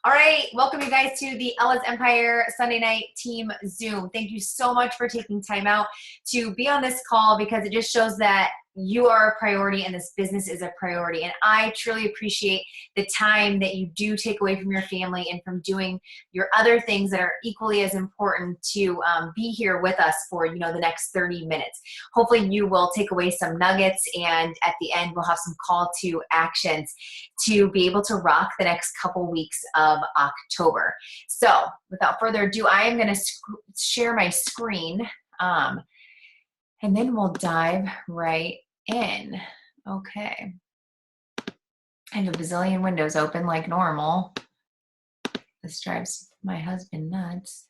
All right, welcome you guys to the Ella's Empire Sunday Night Team Zoom. Thank you so much for taking time out to be on this call because it just shows that you are a priority and this business is a priority. And I truly appreciate the time that you do take away from your family and from doing your other things that are equally as important to be here with us for, the next 30 minutes. Hopefully you will take away some nuggets, and at the end we'll have some call to actions to be able to rock the next couple weeks of October. So without further ado, I am going to share my screen and then we'll dive right in. Okay. I have a bazillion windows open like normal. This drives my husband nuts.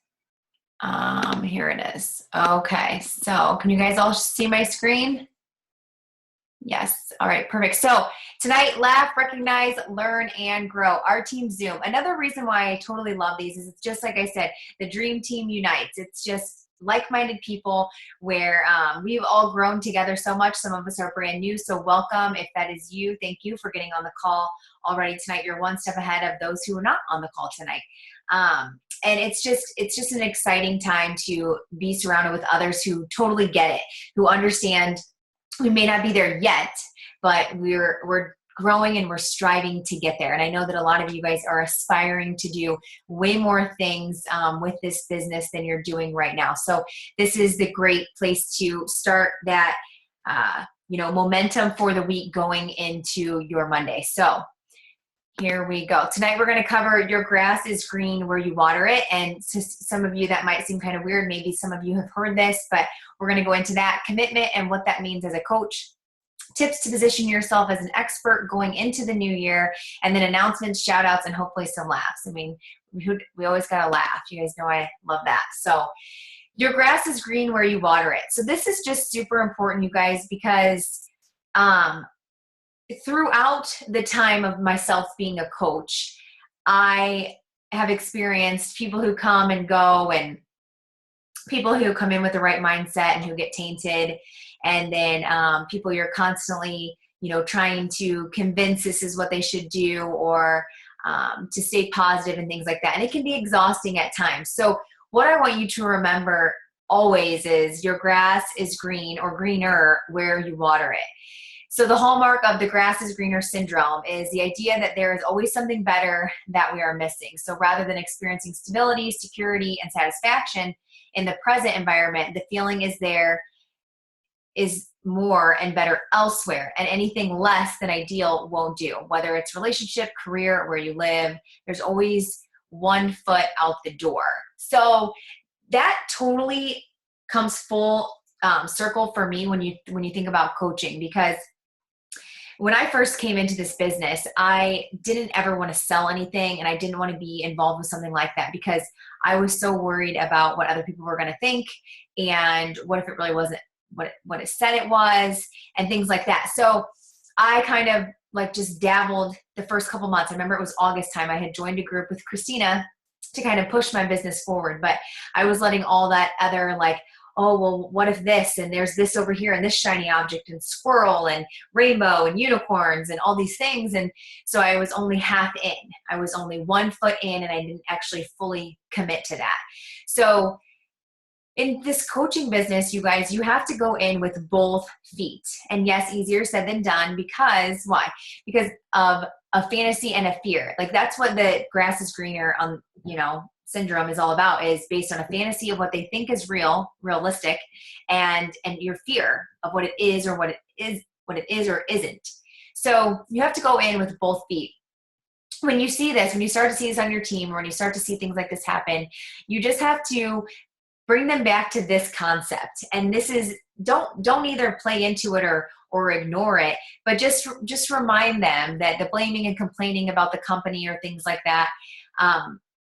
Here it is. Okay, so can you guys all see my screen? Yes. All right, perfect. So tonight, laugh, recognize, learn, and grow. Our team Zoom. Another reason why I totally love these is it's just like I said, the dream team unites. It's just like-minded people where we've all grown together so much. Some of us are brand new, so welcome. If that is you, thank you for getting on the call already tonight. You're one step ahead of those who are not on the call tonight. And it's just an exciting time to be surrounded with others who totally get it, who understand. We may not be there yet, but we're growing and we're striving to get there. And I know that a lot of you guys are aspiring to do way more things with this business than you're doing right now. So this is the great place to start that, momentum for the week going into your Monday. So here we go. Tonight we're going to cover your grass is green where you water it. And to some of you that might seem kind of weird. Maybe some of you have heard this, but we're going to go into that commitment and what that means as a coach. Tips to position yourself as an expert going into the new year, and then announcements, shout outs, and hopefully some laughs. I mean, we always got to laugh. You guys know I love that. So your grass is green where you water it. So this is just super important, you guys, because throughout the time of myself being a coach, I have experienced people who come and go, and people who come in with the right mindset and who get tainted, and then people you're constantly, trying to convince this is what they should do, or to stay positive and things like that. And it can be exhausting at times. So what I want you to remember always is your grass is green or greener where you water it. So the hallmark of the grass is greener syndrome is the idea that there is always something better that we are missing. So rather than experiencing stability, security, and satisfaction in the present environment, the feeling is there is more and better elsewhere, and anything less than ideal won't do. Whether it's relationship, career, where you live, there's always one foot out the door. So that totally comes full circle for me when you think about coaching, because when I first came into this business, I didn't ever want to sell anything, and I didn't want to be involved with something like that because I was so worried about what other people were going to think, and what if it really wasn't what it said it was, and things like that. So I kind of just dabbled the first couple months. I remember it was August time. I had joined a group with Christina to kind of push my business forward, but I was letting all that other oh, well, what if this, and there's this over here, and this shiny object, and squirrel, and rainbow, and unicorns, and all these things. And so I was only half in. I was only 1 foot in, and I didn't actually fully commit to that. So in this coaching business, you guys, you have to go in with both feet. And yes, easier said than done, because why? Because of a fantasy and a fear. That's what the grass is greener syndrome is all about, is based on a fantasy of what they think is realistic, and your fear of what it is or what it is or isn't. So you have to go in with both feet. When you see this, when you start to see this on your team, or when you start to see things like this happen, you just have to bring them back to this concept. And this is, don't either play into it or ignore it, but just remind them that the blaming and complaining about the company or things like that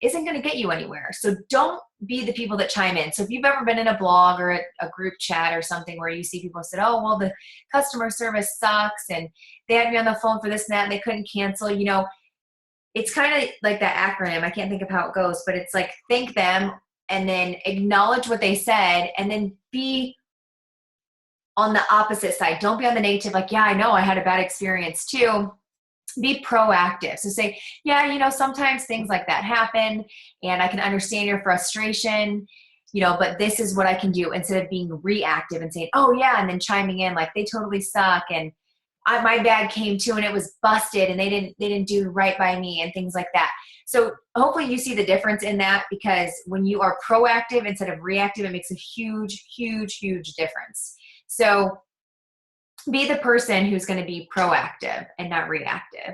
isn't going to get you anywhere. So don't be the people that chime in. So if you've ever been in a blog or a group chat or something where you see people said, oh, well, the customer service sucks, and they had me on the phone for this and that, and they couldn't cancel, it's kind of like that acronym. I can't think of how it goes, but it's thank them, and then acknowledge what they said, and then be on the opposite side. Don't be on the negative, yeah, I know I had a bad experience too. be proactive. So say, yeah, sometimes things like that happen and I can understand your frustration, but this is what I can do, instead of being reactive and saying, oh yeah, and then chiming in like they totally suck and my bag came too and it was busted and they didn't do right by me and things like that. So hopefully you see the difference in that, because when you are proactive instead of reactive, it makes a huge, huge, huge difference. So be the person who's going to be proactive and not reactive.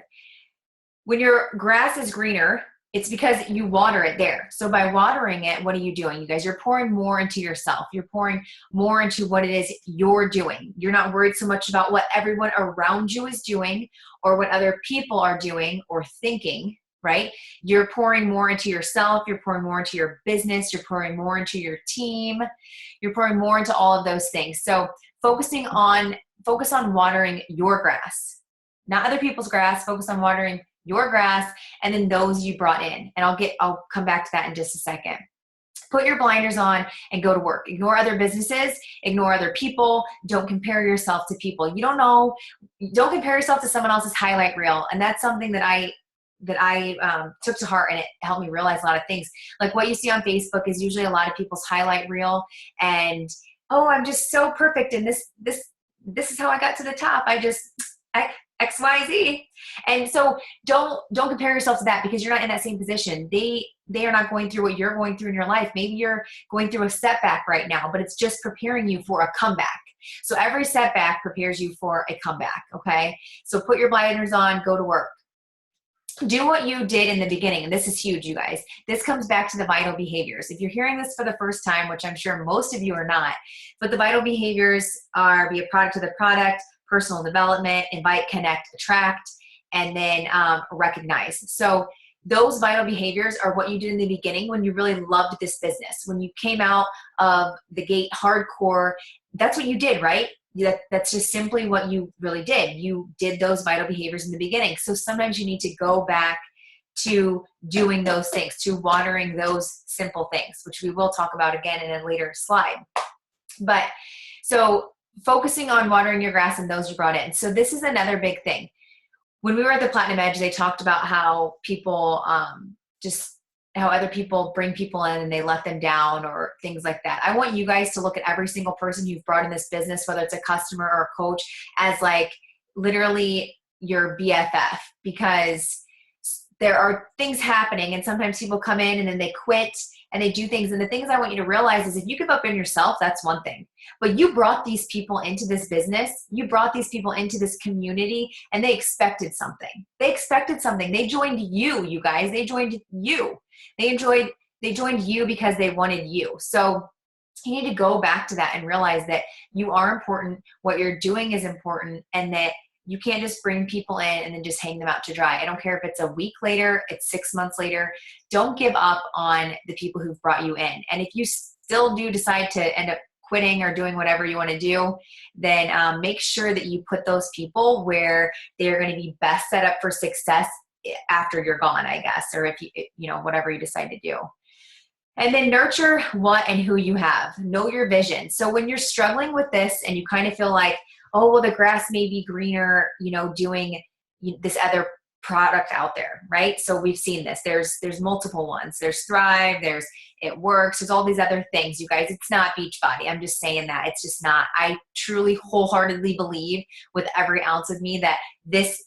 When your grass is greener, it's because you water it there. So by watering it, what are you doing, you guys? You're pouring more into yourself. You're pouring more into what it is you're doing. You're not worried so much about what everyone around you is doing or what other people are doing or thinking, right? You're pouring more into yourself. You're pouring more into your business. You're pouring more into your team. You're pouring more into all of those things. So focus on watering your grass, not other people's grass. Focus on watering your grass and then those you brought in. And I'll come back to that in just a second. Put your blinders on and go to work. Ignore other businesses, ignore other people. Don't compare yourself to people. Don't compare yourself to someone else's highlight reel. And that's something that I took to heart, and it helped me realize a lot of things. Like what you see on Facebook is usually a lot of people's highlight reel, and oh, I'm just so perfect, and this is how I got to the top. X, Y, Z. And so don't compare yourself to that, because you're not in that same position. They are not going through what you're going through in your life. Maybe you're going through a setback right now, but it's just preparing you for a comeback. So every setback prepares you for a comeback. Okay. So put your blinders on, go to work. Do what you did in the beginning. And this is huge, you guys. This comes back to the vital behaviors. If you're hearing this for the first time, which I'm sure most of you are not, but the vital behaviors are: be a product of the product, personal development, invite, connect, attract, and then recognize. So those vital behaviors are what you did in the beginning when you really loved this business. When you came out of the gate hardcore, that's what you did, right? That's just simply what you really did. You did those vital behaviors in the beginning. So sometimes you need to go back to doing those things, to watering those simple things, which we will talk about again in a later slide. But so focusing on watering your grass and those you brought in. So this is another big thing. When we were at the Platinum Edge, they talked about how people how other people bring people in and they let them down or things like that. I want you guys to look at every single person you've brought in this business, whether it's a customer or a coach, as like literally your BFF, because there are things happening and sometimes people come in and then they quit and they do things. And the things I want you to realize is if you give up on yourself, that's one thing. But you brought these people into this business. You brought these people into this community and they expected something. They expected something. They joined you guys. They joined you. They joined you because they wanted you. So you need to go back to that and realize that you are important. What you're doing is important, and that you can't just bring people in and then just hang them out to dry. I don't care if it's a week later, it's 6 months later. Don't give up on the people who've brought you in. And if you still do decide to end up quitting or doing whatever you want to do, then make sure that you put those people where they're going to be best set up for success after you're gone, I guess, or if whatever you decide to do. And then nurture what and who you have. Know your vision. So when you're struggling with this and you kind of feel like, oh, well, the grass may be greener, doing this other product out there, right? So we've seen this. There's multiple ones. There's Thrive, there's It Works, there's all these other things, you guys. It's not Beachbody. I'm just saying that. It's just not. I truly wholeheartedly believe with every ounce of me that this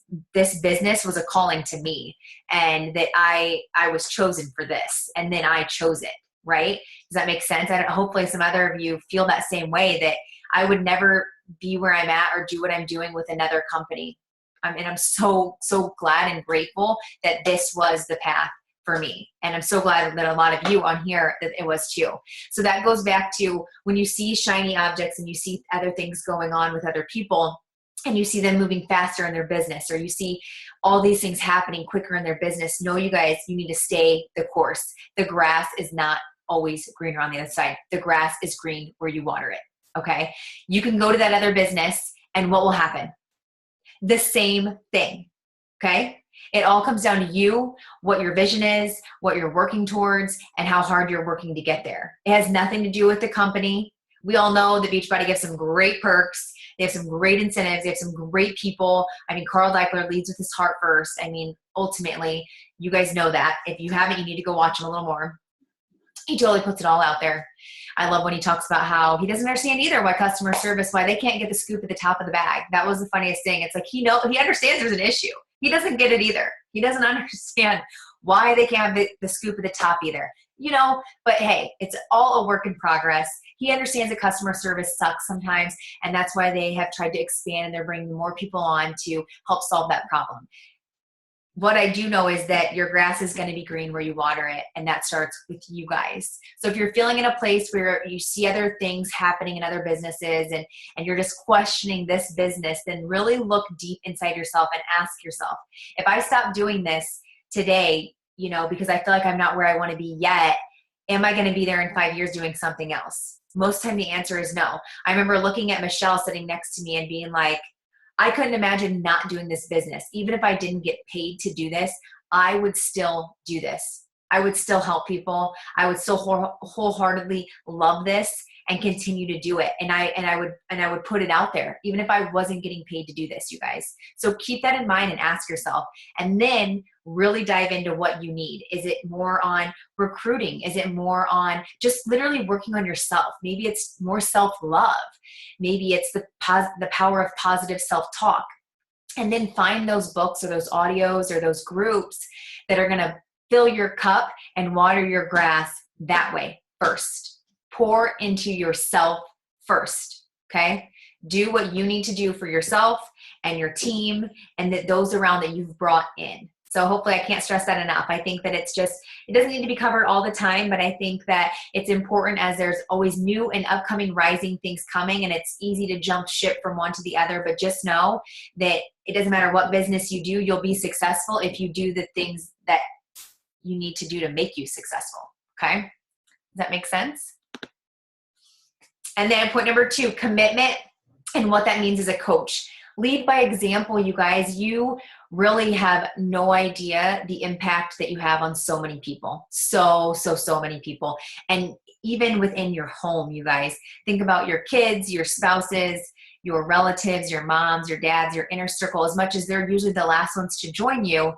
business was a calling to me, and that I was chosen for this, and then I chose it, right? Does that make sense? Hopefully some other of you feel that same way, that I would never be where I'm at or do what I'm doing with another company. And I'm so, so glad and grateful that this was the path for me. And I'm so glad that a lot of you on here, that it was too. So that goes back to when you see shiny objects and you see other things going on with other people, and you see them moving faster in their business, or you see all these things happening quicker in their business, know, you guys, you need to stay the course. The grass is not always greener on the other side. The grass is green where you water it. Okay. You can go to that other business and what will happen? The same thing. Okay. It all comes down to you, what your vision is, what you're working towards, and how hard you're working to get there. It has nothing to do with the company. We all know that Beachbody gives some great perks. They have some great incentives. They have some great people. I mean, Carl Daikeler leads with his heart first. I mean, ultimately, you guys know that. If you haven't, you need to go watch him a little more. He totally puts it all out there. I love when he talks about how he doesn't understand either why customer service, why they can't get the scoop at the top of the bag. That was the funniest thing. It's like he understands there's an issue. He doesn't get it either. He doesn't understand why they can't have the scoop at the top either. But hey, it's all a work in progress. He understands that customer service sucks sometimes, and that's why they have tried to expand and they're bringing more people on to help solve that problem. What I do know is that your grass is going to be green where you water it, and that starts with you guys. So if you're feeling in a place where you see other things happening in other businesses and you're just questioning this business, then really look deep inside yourself and ask yourself, if I stop doing this today, because I feel like I'm not where I want to be yet, am I going to be there in 5 years doing something else? Most of the time the answer is no. I remember looking at Michelle sitting next to me and being like, I couldn't imagine not doing this business. Even if I didn't get paid to do this, I would still do this. I would still help people. I would still wholeheartedly love this and continue to do it. And I would put it out there, even if I wasn't getting paid to do this, you guys. So keep that in mind and ask yourself, and then really dive into what you need. Is it more on recruiting? Is it more on just literally working on yourself? Maybe it's more self-love. Maybe it's the power of positive self-talk. And then find those books or those audios or those groups that are going to fill your cup and water your grass that way first. Pour into yourself first, okay? Do what you need to do for yourself and your team and those around that you've brought in. So hopefully I can't stress that enough. I think that it doesn't need to be covered all the time, but I think that it's important as there's always new and upcoming rising things coming, and it's easy to jump ship from one to the other, but just know that it doesn't matter what business you do, you'll be successful if you do the things that you need to do to make you successful, okay? Does that make sense? And then point number 2, commitment and what that means as a coach. Lead by example, you guys. You really have no idea the impact that you have on so many people. So many people. And even within your home, you guys. Think about your kids, your spouses, your relatives, your moms, your dads, your inner circle. As much as they're usually the last ones to join you,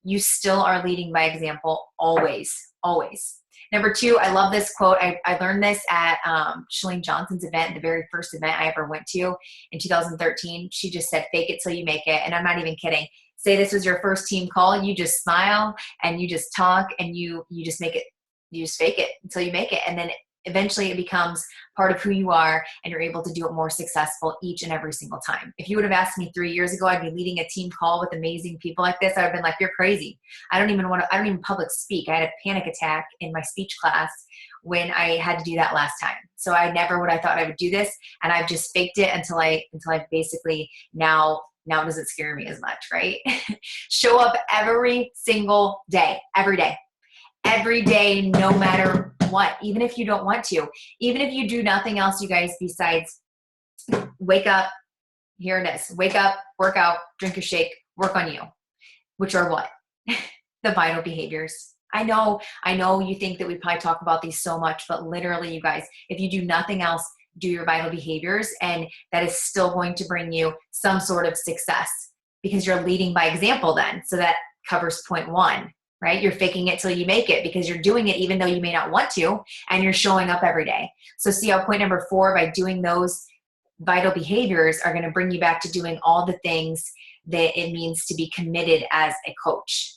you still are leading by example always, always. Number 2, I love this quote. I learned this at Chalene Johnson's event, the very first event I ever went to in 2013. She just said, fake it till you make it. And I'm not even kidding. Say this was your first team call. You just smile and you just talk and you just make it. You just fake it until you make it. And then eventually it becomes part of who you are and you're able to do it more successful each and every single time. If you would have asked me 3 years ago, I'd be leading a team call with amazing people like this, I would have been like, you're crazy. I don't even public speak. I had a panic attack in my speech class when I had to do that last time. So I never would have thought I would do this. And I've just faked it until I basically now it doesn't scare me as much, right? Show up every single day, every day, no matter what, even if you don't want to, even if you do nothing else, you guys, besides wake up, here it is, wake up, work out, drink your shake, work on you, which are what? The vital behaviors. I know you think that we probably talk about these so much, but literally, you guys, if you do nothing else, do your vital behaviors, and that is still going to bring you some sort of success because you're leading by example then. So that covers point 1. Right? You're faking it till you make it because you're doing it even though you may not want to, and you're showing up every day. So see how point number 4, by doing those vital behaviors, are going to bring you back to doing all the things that it means to be committed as a coach.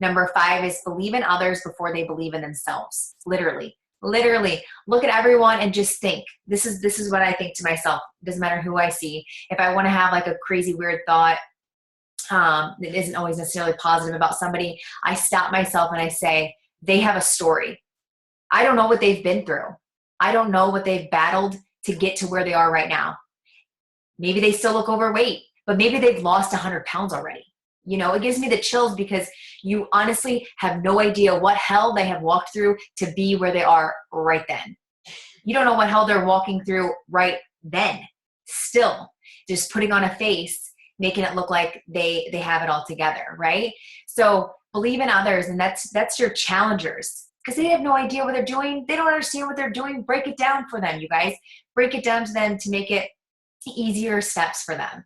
Number 5 is believe in others before they believe in themselves. Literally look at everyone and just think, this is what I think to myself. It doesn't matter who I see. If I want to have like a crazy weird thought, that isn't always necessarily positive about somebody, I stop myself and I say, they have a story. I don't know what they've been through. I don't know what they've battled to get to where they are right now. Maybe they still look overweight, but maybe they've lost 100 pounds already. It gives me the chills because you honestly have no idea what hell they have walked through to be where they are right then. You don't know what hell they're walking through right then. Still, just putting on a face, making it look like they have it all together, right? So believe in others, and that's your challengers, because they have no idea what they're doing. They don't understand what they're doing. Break it down for them, you guys. Break it down to them to make it easier steps for them.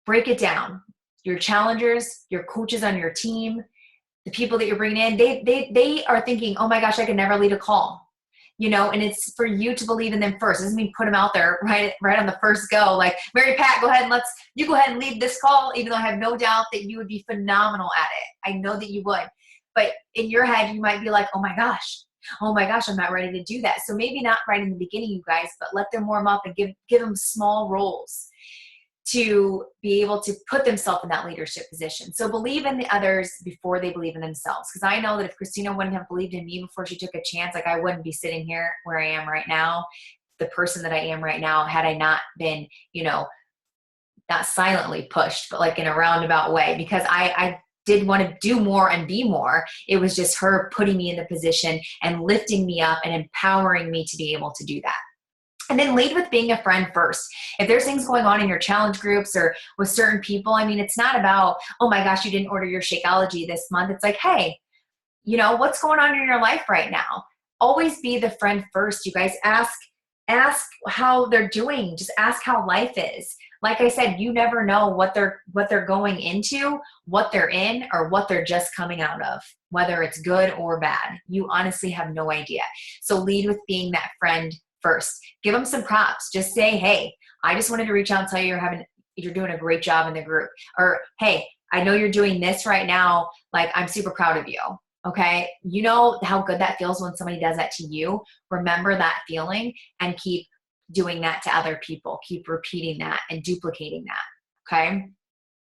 Break it down. Your challengers, your coaches on your team, the people that you're bringing in, they are thinking, oh my gosh, I could never lead a call. And it's for you to believe in them first. It doesn't mean put them out there right on the first go. Like, Mary Pat, go ahead and you go ahead and lead this call, even though I have no doubt that you would be phenomenal at it. I know that you would. But in your head, you might be like, oh my gosh, I'm not ready to do that. So maybe not right in the beginning, you guys, but let them warm up and give them small roles to be able to put themselves in that leadership position. So believe in the others before they believe in themselves. Because I know that if Christina wouldn't have believed in me before she took a chance, like I wouldn't be sitting here where I am right now, the person that I am right now, had I not been, not silently pushed, but like in a roundabout way, because I did want to do more and be more. It was just her putting me in the position and lifting me up and empowering me to be able to do that. And then lead with being a friend first. If there's things going on in your challenge groups or with certain people, it's not about, oh my gosh, you didn't order your Shakeology this month. It's like, hey, what's going on in your life right now? Always be the friend first. You guys ask how they're doing. Just ask how life is. Like I said, you never know what they're going into, what they're in, or what they're just coming out of, whether it's good or bad. You honestly have no idea. So lead with being that friend first. Give them some props. Just say, hey, I just wanted to reach out and tell you you're doing a great job in the group. Or, hey, I know you're doing this right now. Like, I'm super proud of you. Okay. You know how good that feels when somebody does that to you. Remember that feeling and keep doing that to other people. Keep repeating that and duplicating that. Okay.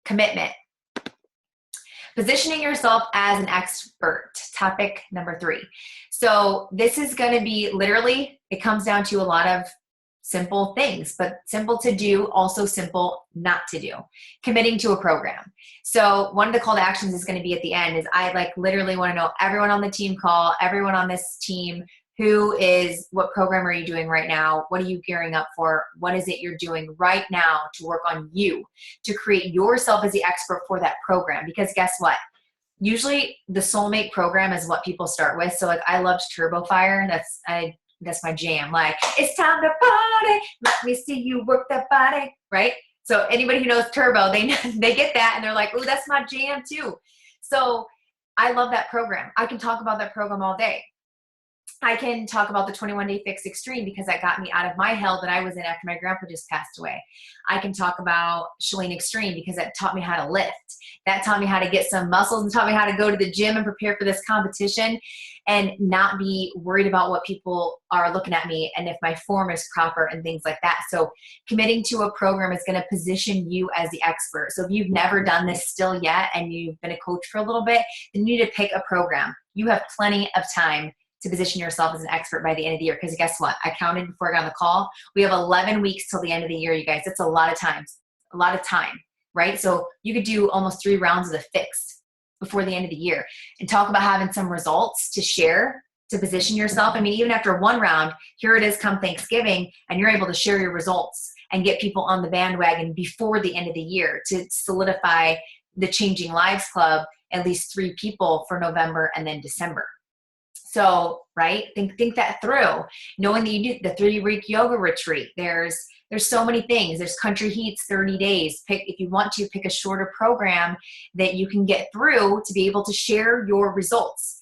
Commitment. Positioning yourself as an expert. Topic number 3. So this is going to be literally, it comes down to a lot of simple things, but simple to do, also simple not to do. Committing to a program. So one of the call to actions is going to be at the end is I literally want to know everyone on the team call, everyone on this team, what program are you doing right now? What are you gearing up for? What is it you're doing right now to work on you, to create yourself as the expert for that program? Because guess what? Usually the soulmate program is what people start with. So I loved Turbo Fire. That's my jam. Like, it's time to party. Let me see you work that body. Right? So anybody who knows Turbo, they get that and they're like, oh, that's my jam too. So I love that program. I can talk about that program all day. I can talk about the 21-Day Fix Extreme because that got me out of my hell that I was in after my grandpa just passed away. I can talk about Chalene Extreme because that taught me how to lift. That taught me how to get some muscles and taught me how to go to the gym and prepare for this competition and not be worried about what people are looking at me and if my form is proper and things like that. So committing to a program is going to position you as the expert. So if you've never done this still yet and you've been a coach for a little bit, then you need to pick a program. You have plenty of time to position yourself as an expert by the end of the year. Because guess what? I counted before I got on the call. We have 11 weeks till the end of the year, you guys. That's a lot of time, right? So you could do almost 3 rounds of the fix before the end of the year and talk about having some results to share, to position yourself. Even after 1 round, here it is come Thanksgiving, and you're able to share your results and get people on the bandwagon before the end of the year to solidify the Changing Lives Club, at least 3 people for November and then December. So, right, think that through. Knowing that you do the 3-week yoga retreat, there's so many things. There's Country Heats 30 days. If you want to pick a shorter program that you can get through to be able to share your results.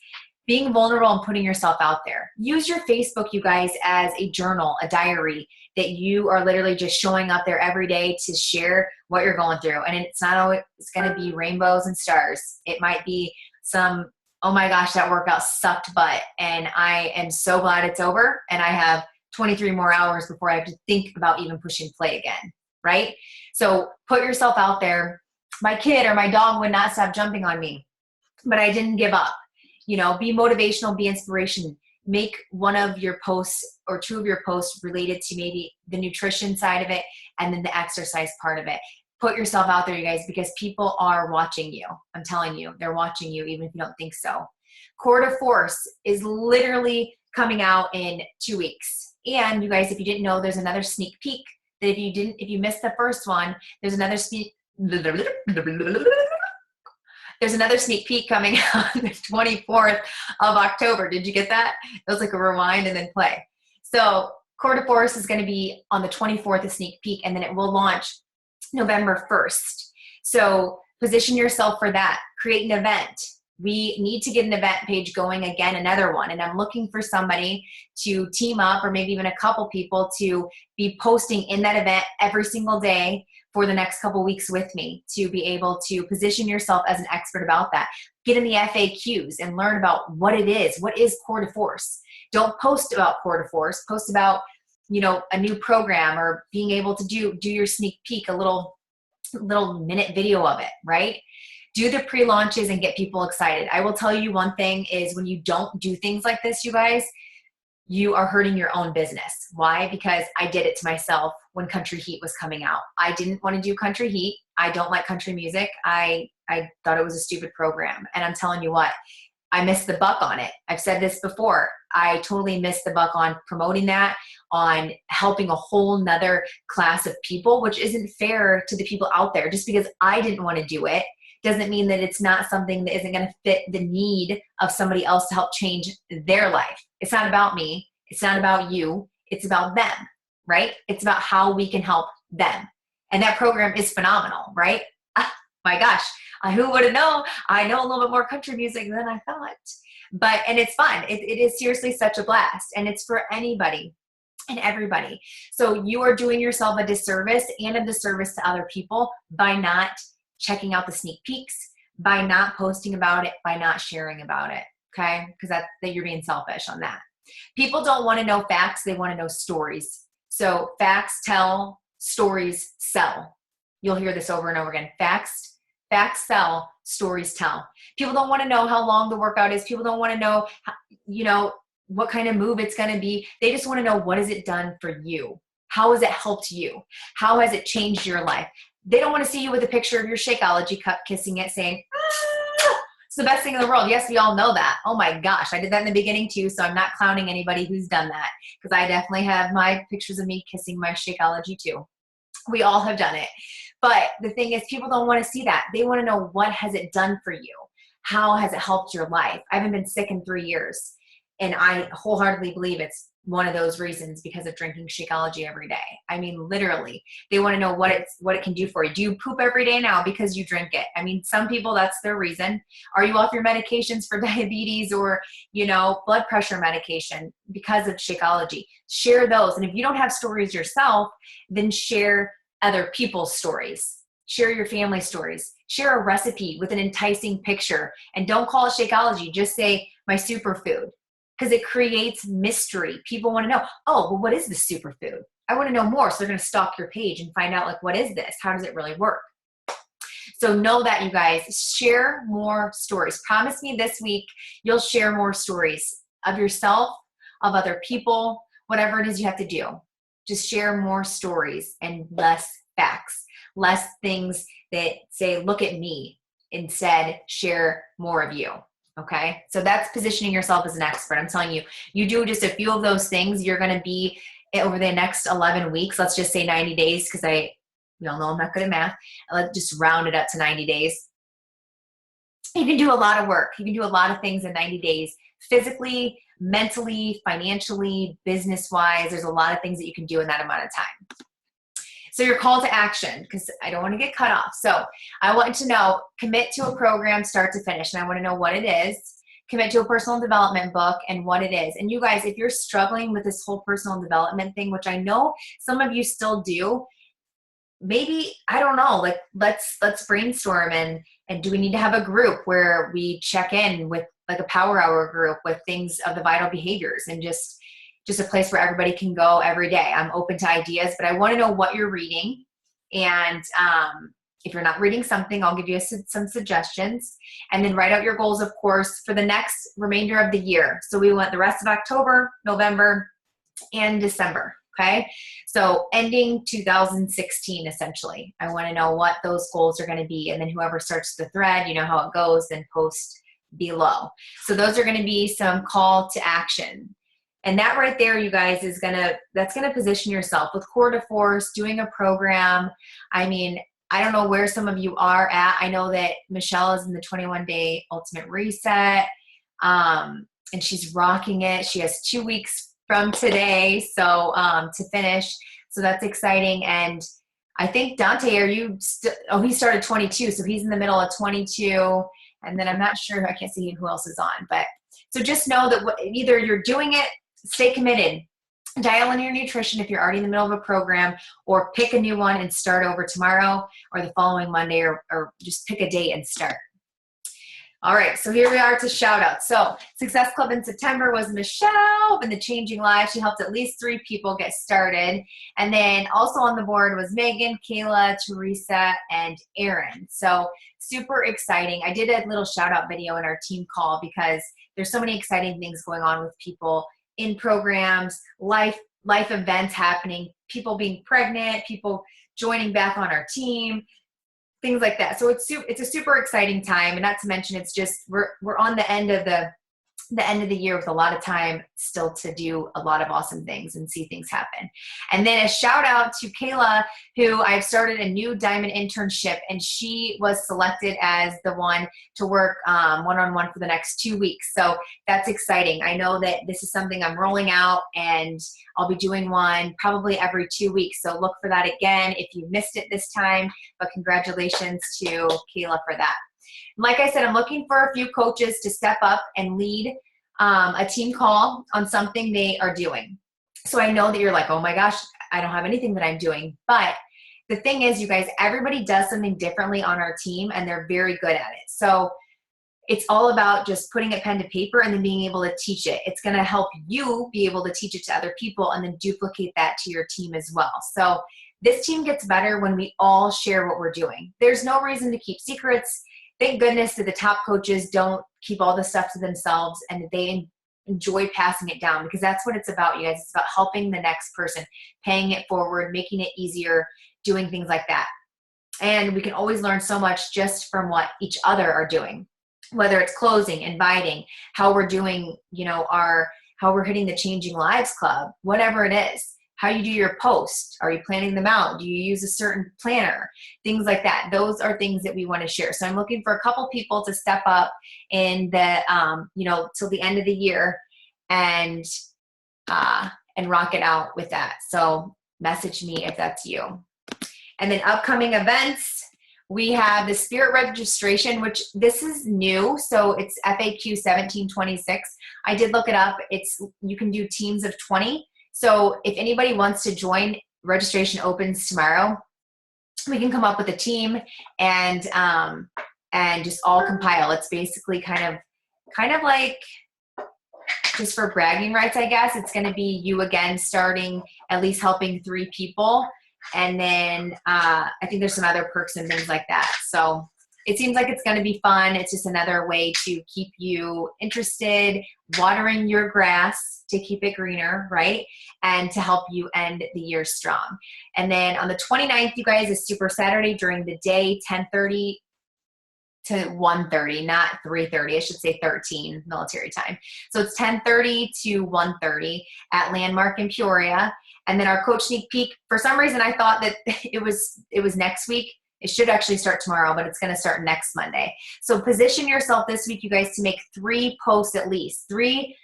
Being vulnerable and putting yourself out there. Use your Facebook, you guys, as a journal, a diary that you are literally just showing up there every day to share what you're going through. And it's not always going to be rainbows and stars. It might be some, oh my gosh, that workout sucked butt, and I am so glad it's over, and I have 23 more hours before I have to think about even pushing play again, right? So put yourself out there. My kid or my dog would not stop jumping on me, but I didn't give up. Be motivational, be inspiration. Make one of your posts or 2 of your posts related to maybe the nutrition side of it and then the exercise part of it. Put yourself out there, you guys, because people are watching you. I'm telling you, they're watching you, even if you don't think so. Core to Force is literally coming out in 2 weeks. And you guys, if you didn't know, there's another sneak peek that if you missed the first one, there's another sneak peek coming out on the 24th of October. Did you get that? It was like a rewind and then play. So Core de Force is going to be on the 24th, a sneak peek, and then it will launch November 1st. So position yourself for that. Create an event. We need to get an event page going again, another one. And I'm looking for somebody to team up, or maybe even a couple people, to be posting in that event every single day for the next couple weeks with me, to be able to position yourself as an expert about that. Get in the FAQs and learn about what it is. What is Core de Force? Don't post about Core de Force. Post about, you know, a new program, or being able to do your sneak peek, a little minute video of it, right? Do the pre-launches and get people excited. I will tell you one thing is, when you don't do things like this, you guys, you are hurting your own business. Why? Because I did it to myself when Country Heat was coming out. I didn't want to do Country Heat. I don't like country music. I thought it was a stupid program. And I'm telling you what, I missed the buck on it. I've said this before. I totally missed the buck on promoting that, on helping a whole nother class of people, which isn't fair to the people out there. Just because I didn't want to do it doesn't mean that it's not something that isn't going to fit the need of somebody else to help change their life. It's not about me. It's not about you. It's about them, right? It's about how we can help them. And that program is phenomenal, right? My gosh, who would have known? I know a little bit more country music than I thought. And it's fun. It is seriously such a blast. And it's for anybody and everybody. So you are doing yourself a disservice and a disservice to other people by not checking out the sneak peeks, by not posting about it, by not sharing about it, okay? Because that you're being selfish on that. People don't want to know facts. They want to know stories. So facts tell, stories sell. You'll hear this over and over again. Facts sell, stories tell. People don't want to know how long the workout is. People don't want to know, what kind of move it's going to be. They just want to know, what has it done for you? How has it helped you? How has it changed your life? They don't want to see you with a picture of your Shakeology cup, kissing it, saying, it's the best thing in the world. Yes, we all know that. Oh my gosh, I did that in the beginning too, so I'm not clowning anybody who's done that, because I definitely have my pictures of me kissing my Shakeology too. We all have done it. But the thing is, people don't want to see that. They want to know, what has it done for you? How has it helped your life? I haven't been sick in 3 years. And I wholeheartedly believe it's one of those reasons, because of drinking Shakeology every day. I mean, literally, they want to know what it can do for you. Do you poop every day now because you drink it? I mean, some people, that's their reason. Are you off your medications for diabetes or, blood pressure medication because of Shakeology? Share those. And if you don't have stories yourself, then share other people's stories. Share your family stories. Share a recipe with an enticing picture. And don't call it Shakeology. Just say, my superfood. Because it creates mystery. People want to know, oh, well, what is this superfood? I want to know more. So they're going to stalk your page and find out, what is this? How does it really work? So know that, you guys, share more stories. Promise me this week you'll share more stories of yourself, of other people, whatever it is you have to do. Just share more stories and less facts, less things that say, look at me. Instead, share more of you. Okay, so that's positioning yourself as an expert. I'm telling you, you do just a few of those things, you're going to be, over the next 11 weeks, let's just say 90 days, because we all know I'm not good at math. Let's just round it up to 90 days. You can do a lot of work. You can do a lot of things in 90 days, physically, mentally, financially, business-wise. There's a lot of things that you can do in that amount of time. So your call to action, because I don't want to get cut off. So I want to know, commit to a program start to finish. And I want to know what it is. Commit to a personal development book and what it is. And you guys, if you're struggling with this whole personal development thing, which I know some of you still do, maybe, I don't know, let's brainstorm and do we need to have a group where we check in with, like a power hour group with things of the vital behaviors, and just a place where everybody can go every day. I'm open to ideas, but I want to know what you're reading. And if you're not reading something, I'll give you some suggestions. And then write out your goals, of course, for the next remainder of the year. So we want the rest of October, November, and December. Okay. So ending 2016, essentially, I want to know what those goals are going to be. And then whoever starts the thread, you know how it goes, then post below. So those are going to be some call to action. And that right there, you guys, that's going to position yourself with Core de Force, doing a program. I mean, I don't know where some of you are at. I know that Michelle is in the 21-day ultimate reset, and she's rocking it. She has 2 weeks from today. So to finish, so that's exciting. And I think Dante, are you still, oh, he started 22. So he's in the middle of 22. And then I'm not sure, I can't see who else is on, but so just know that either you're doing it, stay committed, dial in your nutrition if you're already in the middle of a program, or pick a new one and start over tomorrow or the following Monday, or just pick a date and start. All right, so here we are to shout out. So Success Club in September was Michelle and the Changing Lives. She helped at least 3 people get started. And then also on the board was Megan, Kayla, Teresa, and Aaron. So super exciting. I did a little shout out video in our team call because there's so many exciting things going on with people in programs, life events happening, people being pregnant, people joining back on our team, things like that. So it's a super exciting time, and not to mention it's just we're on the end of the year with a lot of time still to do a lot of awesome things and see things happen. And then a shout out to Kayla, who I've started a new Diamond internship, and she was selected as the one to work one-on-one for the next 2 weeks. So that's exciting. I know that this is something I'm rolling out, and I'll be doing one probably every 2 weeks. So look for that again if you missed it this time, but congratulations to Kayla for that. Like I said, I'm looking for a few coaches to step up and lead a team call on something they are doing. So I know that you're like, oh my gosh, I don't have anything that I'm doing. But the thing is, you guys, everybody does something differently on our team, and they're very good at it. So it's all about just putting a pen to paper and then being able to teach it. It's going to help you be able to teach it to other people and then duplicate that to your team as well. So this team gets better when we all share what we're doing. There's no reason to keep secrets. Thank goodness that the top coaches don't keep all the stuff to themselves, and that they enjoy passing it down, because that's what it's about, you guys. It's about helping the next person, paying it forward, making it easier, doing things like that. And we can always learn so much just from what each other are doing, whether it's closing, inviting, how we're doing, how we're hitting the Changing Lives Club, whatever it is. How you do your post. Are you planning them out? Do you use a certain planner? Things like that. Those are things that we want to share. So I'm looking for a couple people to step up in the, till the end of the year and rock it out with that. So message me if that's you. And then upcoming events, we have the Spirit registration, which this is new. So it's FAQ 1726. I did look it up. You can do teams of 20. So if anybody wants to join, registration opens tomorrow. We can come up with a team and just all compile. It's basically kind of like just for bragging rights, I guess. It's going to be you again starting, at least helping 3 people. And then I think there's some other perks and things like that. So it seems like it's going to be fun. It's just another way to keep you interested, watering your grass to keep it greener, right? And to help you end the year strong. And then on the 29th, you guys, is Super Saturday during the day, 10:30 to 1:30, not 3:30. I should say 13 military time. So it's 10:30 to 1:30 at Landmark in Peoria. And then our coach sneak peek, for some reason I thought that it was next week. It should actually start tomorrow, but it's going to start next Monday. So position yourself this week, you guys, to make 3 posts at least. 3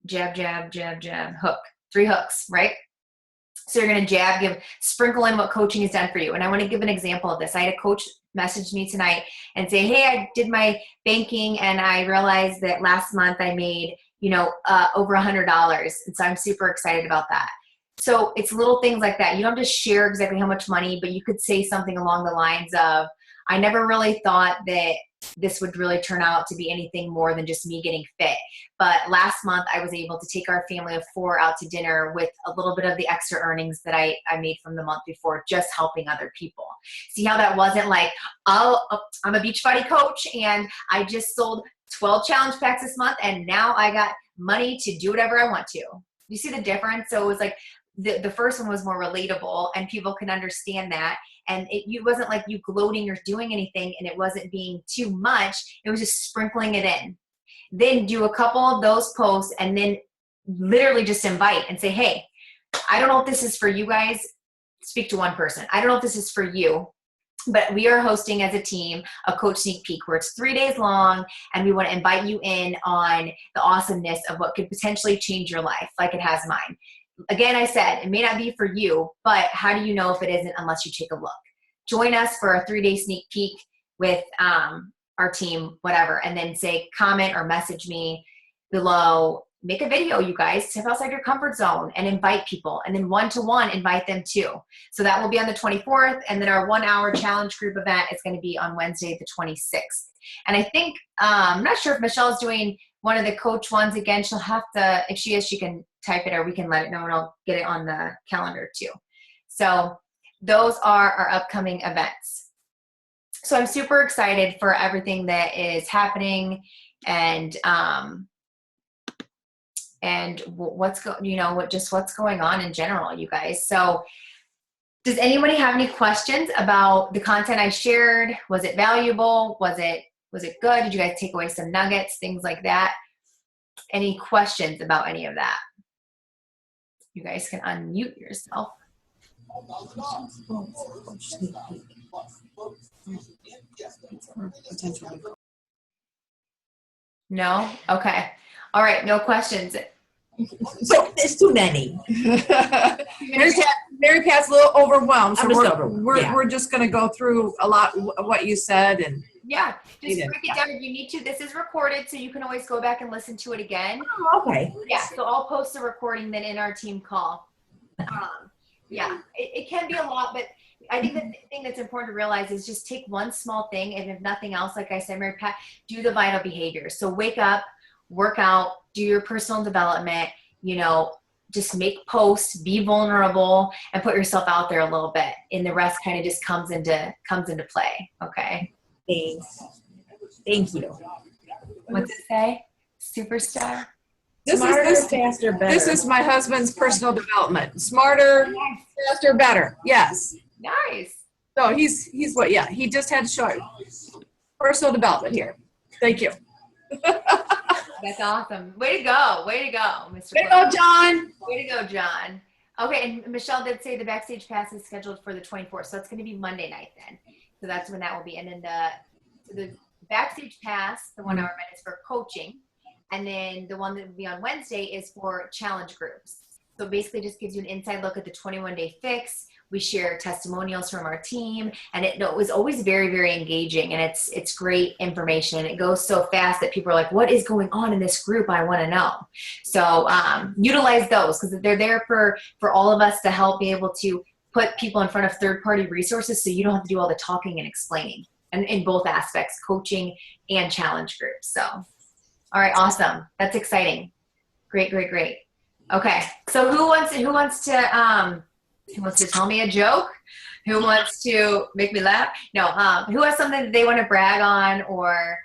jab, jab, jab, jab, hook. 3 hooks, right? So you're going to jab, sprinkle in what coaching has done for you. And I want to give an example of this. I had a coach message me tonight and say, hey, I did my banking and I realized that last month I made, over $100. And so I'm super excited about that. So it's little things like that. You don't just share exactly how much money, but you could say something along the lines of, I never really thought that this would really turn out to be anything more than just me getting fit. But last month I was able to take our family of 4 out to dinner with a little bit of the extra earnings that I made from the month before, just helping other people. See how that wasn't like, oh, I'm a Beachbody coach and I just sold 12 challenge packs this month and now I got money to do whatever I want to. You see the difference? So it was like, the first one was more relatable and people can understand that. And it wasn't like you gloating or doing anything and it wasn't being too much. It was just sprinkling it in. Then do a couple of those posts and then literally just invite and say, hey, I don't know if this is for you guys. Speak to one person. I don't know if this is for you, But we are hosting as a team a coach sneak peek where it's 3 days long, and we want to invite you in on the awesomeness of what could potentially change your life like it has mine. Again, I said it may not be for you, but how do you know if it isn't unless you take a look? Join us for a 3-day sneak peek with our team, whatever, and then say comment or message me below. Make a video, you guys, step outside your comfort zone and invite people, and then one-to-one invite them too. So that will be on the 24th, and then our 1-hour challenge group event is going to be on Wednesday the 26th. And I think, I'm not sure if Michelle's doing one of the coach ones again. She'll have to, if she is, she can type it or we can let it know and I'll get it on the calendar too. So those are our upcoming events. So I'm super excited for everything that is happening and what's going on in general, you guys. So does anybody have any questions about the content I shared? Was it valuable? Was it good? Did you guys take away some nuggets, things like that? Any questions about any of that? You guys can unmute yourself. No? Okay. All right. No questions. So there's too many. Mary Pat's a little overwhelmed, so we're just going to go through a lot of what you said and just break it down if you need to. This is recorded, so you can always go back and listen to it again. Oh, okay. Yeah, so I'll post the recording then in our team call. It can be a lot, but I think the thing that's important to realize is just take one small thing, and if nothing else, like I said, Mary Pat, do the vital behaviors. So wake up, work out, do your personal development, just make posts, be vulnerable, and put yourself out there a little bit. And the rest kind of just comes into play. Okay. Thanks. Thank you. What's it say? Superstar? Smarter, faster, better. This is my husband's personal development. Smarter, faster, better. Yes. Nice. So he's he just had to show it. Personal development here. Thank you. That's awesome. Way to go. Way to go, Mr. Way to go, John. Way to go, John. Okay, and Michelle did say the Backstage Pass is scheduled for the 24th, so it's going to be Monday night then. So that's when that will be. And then the Backstage Pass, the 1-hour event, is for coaching. And then the one that will be on Wednesday is for challenge groups. So basically just gives you an inside look at the 21-day fix. We share testimonials from our team, and it was always very, very engaging, and it's great information. It goes so fast that people are like, what is going on in this group? I want to know. So utilize those because they're there for all of us to help be able to put people in front of third-party resources so you don't have to do all the talking and explaining, and in both aspects, coaching and challenge groups. So, all right, awesome. That's exciting. Great, great, great. Okay, so who wants to tell me a joke? Who wants to make me laugh? No, who has something that they want to brag on or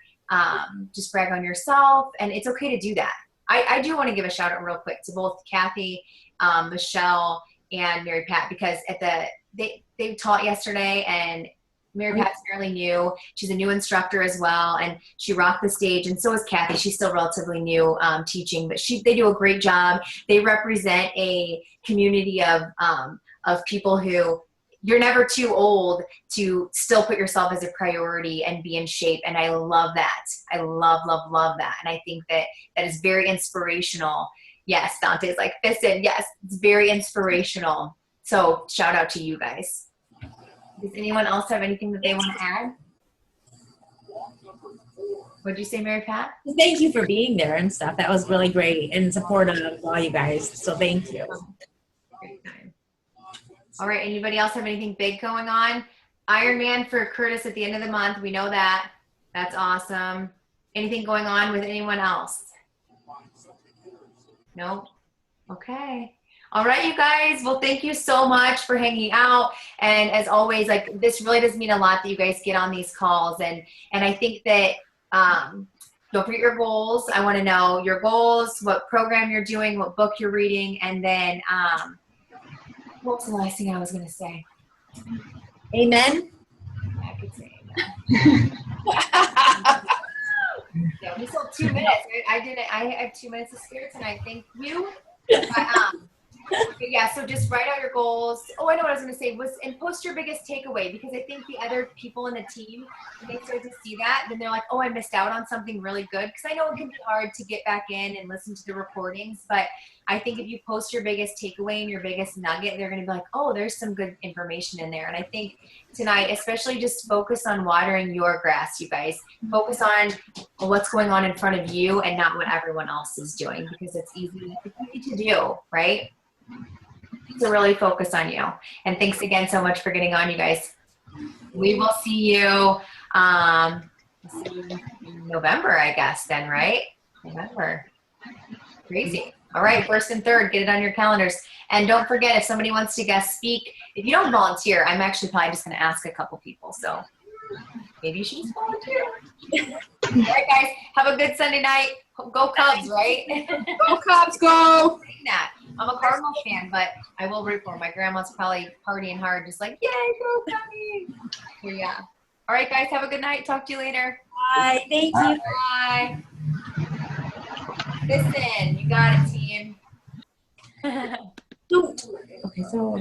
just brag on yourself? And it's okay to do that. I do want to give a shout out real quick to both Kathy, Michelle, and Mary Pat, because they taught yesterday, and Mary Pat's fairly new. She's a new instructor as well, and she rocked the stage, and so is Kathy. She's still relatively new teaching, but they do a great job. They represent a community of people who you're never too old to still put yourself as a priority and be in shape. And I love that. I love, love, love that. And I think that is very inspirational. Yes, Dante's like, listen, yes, it's very inspirational. So shout out to you guys. Does anyone else have anything that they want to add? What'd you say, Mary Pat? Thank you for being there and stuff. That was really great and supportive of all you guys. So thank you. Great time. All right. Anybody else have anything big going on? Ironman for Curtis at the end of the month. We know that. That's awesome. Anything going on with anyone else? No? Okay. All right, you guys. Well, thank you so much for hanging out. And as always, like, this really does mean a lot that you guys get on these calls. And I think that don't forget your goals. I want to know your goals, what program you're doing, what book you're reading, and then what was the last thing I was going to say? Amen. I could say amen. Yeah, we still have 2 minutes. I have 2 minutes to spare tonight. Thank you. But, But yeah, so just write out your goals. Oh, I know what I was going to say and post your biggest takeaway, because I think the other people in the team, when they start to see that, then they're like, oh, I missed out on something really good. Because I know it can be hard to get back in and listen to the recordings, but I think if you post your biggest takeaway and your biggest nugget, they're going to be like, oh, there's some good information in there. And I think tonight, especially, just focus on watering your grass, you guys. Focus on what's going on in front of you and not what everyone else is doing, because it's easy to do, right? To really focus on you. And thanks again so much for getting on, you guys. We will see you in November, I guess, then, right? November. Crazy. All right, 1st and 3rd, get it on your calendars. And don't forget, if somebody wants to guest speak, if you don't volunteer, I'm actually probably just going to ask a couple people. So maybe you should just volunteer. All right, guys, have a good Sunday night. Go Cubs, right? Go Cubs, go! I'm a Cardinals fan, but I will root for 'em. My grandma's probably partying hard, just like, yay, go Cubbies. So, yeah. All right, guys, have a good night. Talk to you later. Bye. Thank you. Bye. Listen, you got it, team. Okay, so